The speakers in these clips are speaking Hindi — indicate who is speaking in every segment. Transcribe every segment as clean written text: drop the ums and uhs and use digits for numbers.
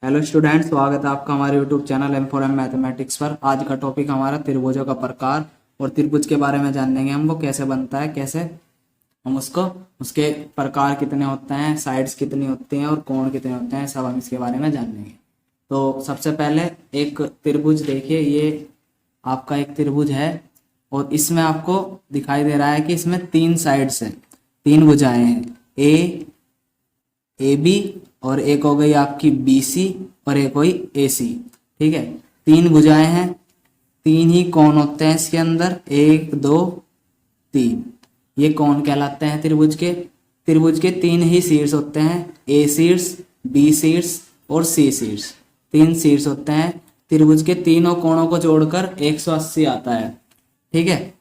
Speaker 1: हेलो स्टूडेंट, स्वागत है आपका हमारे YouTube channel M for M mathematics पर। आज का टॉपिक हमारा त्रिभुजों का प्रकार और त्रिभुज के बारे में जानेंगे। हम वो कैसे बनता है, कैसे हम उसको उसके प्रकार कितने होते हैं, साइड्स कितनी होती हैं और कोण कितने होते हैं, सब हम इसके बारे में जानेंगे। तो सबसे पहले एक त्रिभुज देखिए, ये आपका एक त्रिभुज है और इसमें आपको दिखाई दे रहा है कि इसमें तीन साइड्स हैं, तीन भुजाएं हैं, ए बी और एक हो गई आपकी बी सी और एक हुई ए सी। ठीक है, तीन भुजाएं हैं, तीन ही कोण होते हैं इसके अंदर, एक दो तीन, ये कोण कहलाते हैं त्रिभुज के। त्रिभुज के तीन ही शीर्ष होते हैं, ए शीर्ष, बी शीर्ष और सी शीर्ष, तीन शीर्ष होते हैं। त्रिभुज के तीनों कोणों को जोड़कर 180 आता है। ठीक है,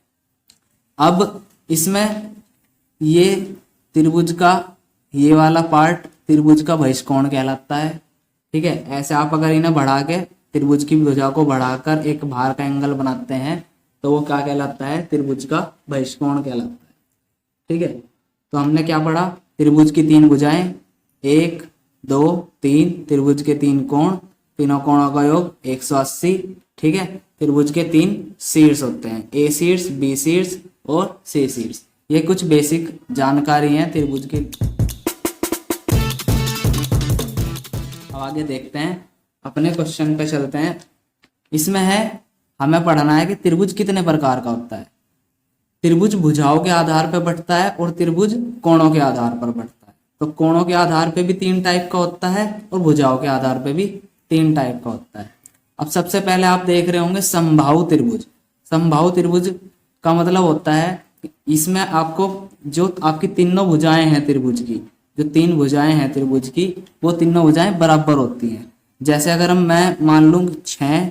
Speaker 1: अब इसमें ये त्रिभुज का ये वाला पार्ट त्रिभुज का बहिष्कोण कहलाता है। ठीक है, ऐसे आप अगर इन्हें बढ़ा के त्रिभुज की भुजा को बढ़ाकर एक बाहर का एंगल बनाते हैं तो वो क्या कहलाता है, त्रिभुज का बहिष्कोण कहलाता है। ठीक है, तो हमने क्या पढ़ा, त्रिभुज की तीन भुजाएं, एक दो तीन, त्रिभुज के तीन कोण, तीनों कोणों का योग 180। ठीक है, त्रिभुज के तीन शीर्ष होते हैं, ए शीर्ष, बी शीर्ष और सी शीर्ष। ये कुछ बेसिक जानकारी है त्रिभुज की। अब आगे देखते हैं, अपने क्वेश्चन पे चलते हैं। इसमें है, हमें पढ़ना है कि त्रिभुज कितने प्रकार का होता है। त्रिभुज भुजाओं के आधार पर बढ़ता है और त्रिभुज कोणों के आधार पर बढ़ता है। तो कोणों के आधार पे भी तीन टाइप का होता है और भुजाओं के आधार पे भी तीन टाइप का होता है। अब सबसे पहले आप देख रहे होंगे समबाहु त्रिभुज। समबाहु त्रिभुज का मतलब होता है इसमें आपको जो आपकी तीनों भुजाएं हैं त्रिभुज की, जो तीन भुजाएं हैं त्रिभुज की, वो तीनों भुजाएं बराबर होती हैं। जैसे अगर मैं मान लूँ 6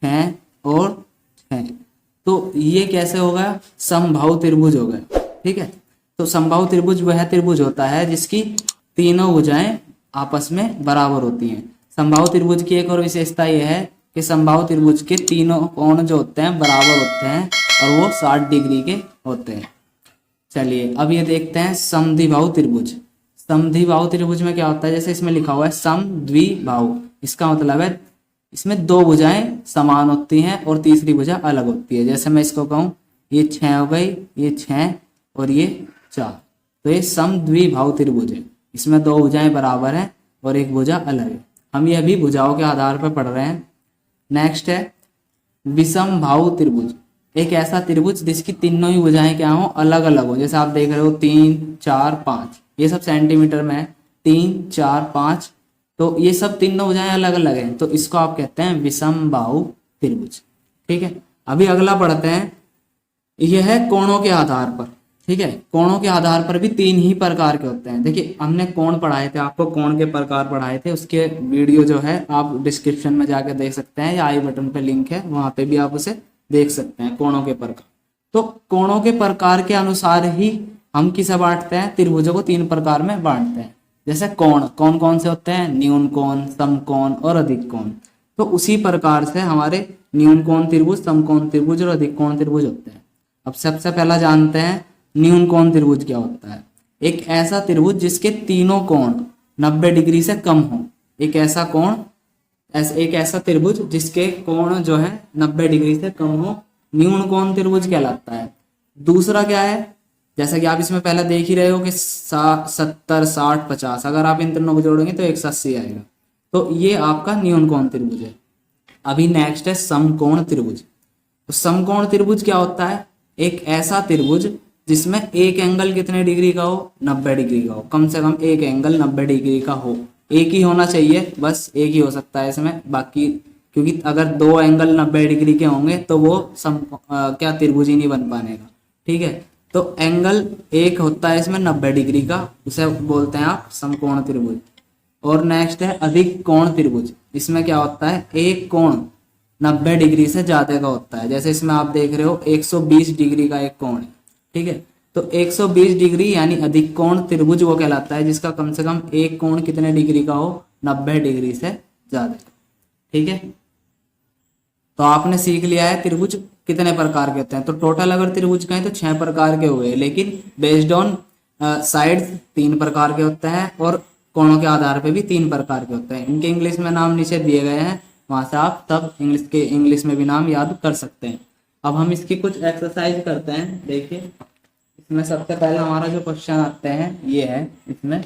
Speaker 1: 6 और 6, तो ये कैसे होगा, समबाहु त्रिभुज हो गया। ठीक है, तो समबाहु त्रिभुज वह त्रिभुज होता है जिसकी तीनों भुजाएं आपस में बराबर होती हैं। समबाहु त्रिभुज की एक और विशेषता यह है कि समबाहु त्रिभुज के तीनों कोण जो होते हैं बराबर होते हैं और वो 60 डिग्री के होते हैं। चलिए अब ये देखते हैं समद्विबाहु त्रिभुज। समद्विबाहु त्रिभुज में क्या होता है, जैसे इसमें लिखा हुआ है समद्विबाहु, इसका मतलब है इसमें दो भुजाएं समान होती हैं और तीसरी भुजा अलग होती है। जैसे मैं इसको कहूँ, ये 6 हो गई, ये 6 और ये 4, तो ये समद्विबाहु त्रिभुज है। इसमें दो भुजाएं बराबर हैं और एक भुजा अलग है। हम ये अभी भुजाओं के आधार पर पढ़ रहे हैं। नेक्स्ट है विषमबाहु त्रिभुज। एक ऐसा त्रिभुज जिसकी तीनों ही भुजाएं क्या हो, अलग अलग हो। जैसे आप देख रहे हो 3 4 5, ये सब सेंटीमीटर में है, 3 4 5, तो ये सब तीनों भुजाएं अलग अलग हैं, तो इसको आप कहते हैं विषमबाहु त्रिभुज। ठीक है, अभी अगला पढ़ते हैं, यह है कोणों के आधार पर। ठीक है, कोणों के आधार पर भी तीन ही प्रकार के होते हैं। देखिए हमने कोण पढ़ाए थे, आपको कोण के प्रकार पढ़ाए थे, उसके वीडियो जो है आप डिस्क्रिप्शन में जाकर देख सकते हैं या आई बटन पे लिंक है, वहां पे भी आप उसे देख सकते हैं, कोणों के प्रकार। तो कोणों के प्रकार के अनुसार ही हम किसे बांटते हैं, त्रिभुजों को तीन प्रकार में बांटते हैं। जैसे कोण कौन कौन से होते हैं, न्यून कोण, समकोण और अधिक कोण। तो उसी प्रकार से हमारे न्यून कोण त्रिभुज, समकोण त्रिभुज और अधिक कोण त्रिभुज होते हैं। अब सबसे पहला जानते हैं न्यून कोण त्रिभुज क्या होता है। एक ऐसा त्रिभुज जिसके तीनों कोण 90 डिग्री से कम हो। एक ऐसा त्रिभुज जिसके कोण जो है 90 डिग्री से कम हो, न्यून कोण त्रिभुज कहलाता है। दूसरा क्या है, जैसा कि आप इसमें पहले देख ही रहे हो कि 70 60 50, अगर आप इन तीनों को जोड़ेंगे तो 180 आएगा, तो ये आपका न्यून कोण त्रिभुज है। अभी नेक्स्ट है समकोण त्रिभुज। तो समकोण त्रिभुज क्या होता है, एक ऐसा त्रिभुज जिसमें एक एंगल कितने डिग्री का हो, 90 डिग्री का हो। कम से कम एक एंगल 90 डिग्री का हो, एक ही होना चाहिए, बस एक ही हो सकता है इसमें, बाकी क्योंकि अगर दो एंगल 90 डिग्री के होंगे तो वो क्या त्रिभुज ही नहीं बन पाएगा। ठीक है, तो एंगल एक होता है इसमें 90 डिग्री का, उसे बोलते हैं आप समकोण त्रिभुज। और नेक्स्ट है अधिक कोण त्रिभुज। इसमें क्या होता है, एक कोण 90 डिग्री से ज्यादा का होता है। जैसे इसमें आप देख रहे हो 120 डिग्री का एक कोण है। ठीक है, तो 120 डिग्री यानी अधिक कोण त्रिभुज वो कहलाता है जिसका कम से कम एक कोण कितने डिग्री का हो, 90 डिग्री से ज्यादा। ठीक है, तो आपने सीख लिया है त्रिभुज कितने प्रकार के होते हैं। तो टोटल अगर त्रिभुज कहें तो 6 प्रकार के हुए, लेकिन बेस्ड ऑन साइड्स 3 प्रकार के होते हैं और कोणों के आधार पे भी 3 प्रकार के होते हैं। इनके इंग्लिश में नाम नीचे दिए गए हैं, वहां से आप तब इंग्लिश में भी नाम याद कर सकते हैं। अब हम इसकी कुछ एक्सरसाइज करते हैं। देखिए इसमें सबसे पहले हमारा जो क्वेश्चन आते हैं ये है, इसमें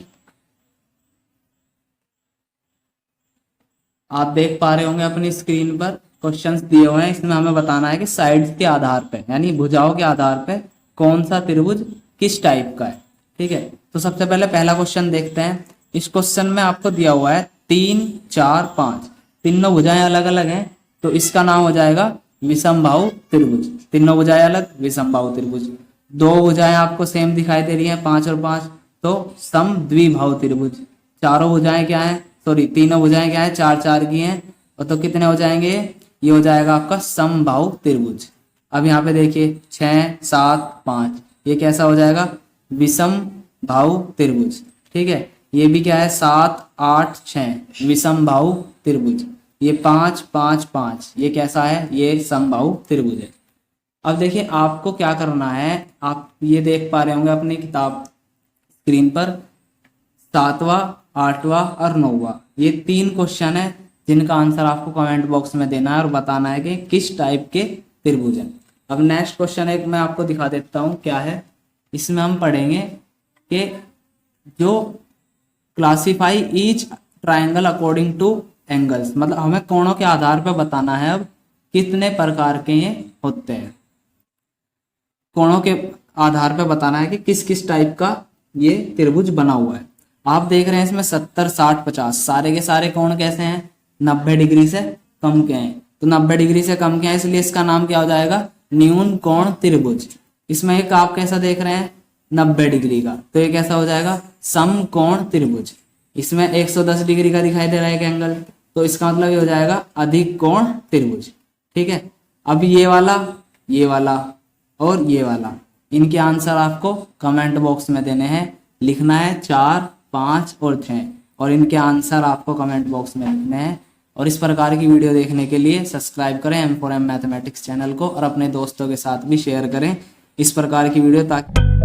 Speaker 1: आप देख पा रहे होंगे अपनी स्क्रीन पर क्वेश्चंस दिए हुए हैं। इसमें हमें बताना है कि साइड्स के आधार पे यानी भुजाओं के आधार पे कौन सा त्रिभुज किस टाइप का है। ठीक है, तो सबसे पहले पहला क्वेश्चन देखते हैं। इस क्वेश्चन में आपको दिया हुआ है 3, 4, 5, तीनों भुजाएं अलग अलग हैं, तो इसका नाम हो जाएगा विषमबाहु त्रिभुज। तीनों भुजाएं अलग, विषमबाहु त्रिभुज। 2 भुजाएं आपको सेम दिखाई दे रही हैं, 5 और 5, तो समद्विबाहु त्रिभुज। चारों भुजाएं क्या है, सॉरी तीनों भुजाएं क्या है, 4 4 की हैं, और तो कितने हो जाएंगे, ये हो जाएगा आपका समबाहु त्रिभुज। अब यहाँ पे देखिए 6, 7, 5, ये कैसा हो जाएगा, विषमबाहु त्रिभुज। ठीक है, ये भी क्या है 7, 8, 6 विषमबाहु त्रिभुज। ये 5, 5, 5 ये कैसा है, ये समबाहु त्रिभुज है। अब देखिए आपको क्या करना है, आप ये देख पा रहे होंगे अपनी किताब स्क्रीन पर 7वां, 8वां और 9वां, ये 3 क्वेश्चन है जिनका आंसर आपको कमेंट बॉक्स में देना है और बताना है कि किस टाइप के त्रिभुज हैं। अब नेक्स्ट क्वेश्चन एक मैं आपको दिखा देता हूँ क्या है। इसमें हम पढ़ेंगे कि जो classify each triangle according two angles, मतलब हमें कोणों के आधार पर बताना है अब कितने प्रकार के ये होते हैं। कोणों के आधार पर बताना है कि किस किस टाइप का ये त्रिभुज बना हुआ है। आप देख रहे हैं इसमें 70, 60, 50 सारे के सारे कोण कैसे हैं, 90 डिग्री से कम के हैं। तो 90 डिग्री से कम के हैं, इसलिए इसका नाम क्या हो जाएगा, न्यून कोण त्रिभुज। इसमें एक आप कैसा देख रहे हैं 90 डिग्री का, तो ये कैसा हो जाएगा, समकोण त्रिभुज। इसमें 110 डिग्री का दिखाई दे रहा है एक एंगल, तो इसका मतलब ये हो जाएगा अधिक कोण त्रिभुज। ठीक है, अब ये वाला और ये वाला, इनके आंसर आपको कमेंट बॉक्स में देने हैं। लिखना है 4, 5 और 6, और इनके आंसर आपको कमेंट बॉक्स में लिखने हैं। और इस प्रकार की वीडियो देखने के लिए सब्सक्राइब करें M4M मैथमेटिक्स चैनल को, और अपने दोस्तों के साथ भी शेयर करें इस प्रकार की वीडियो, ताकि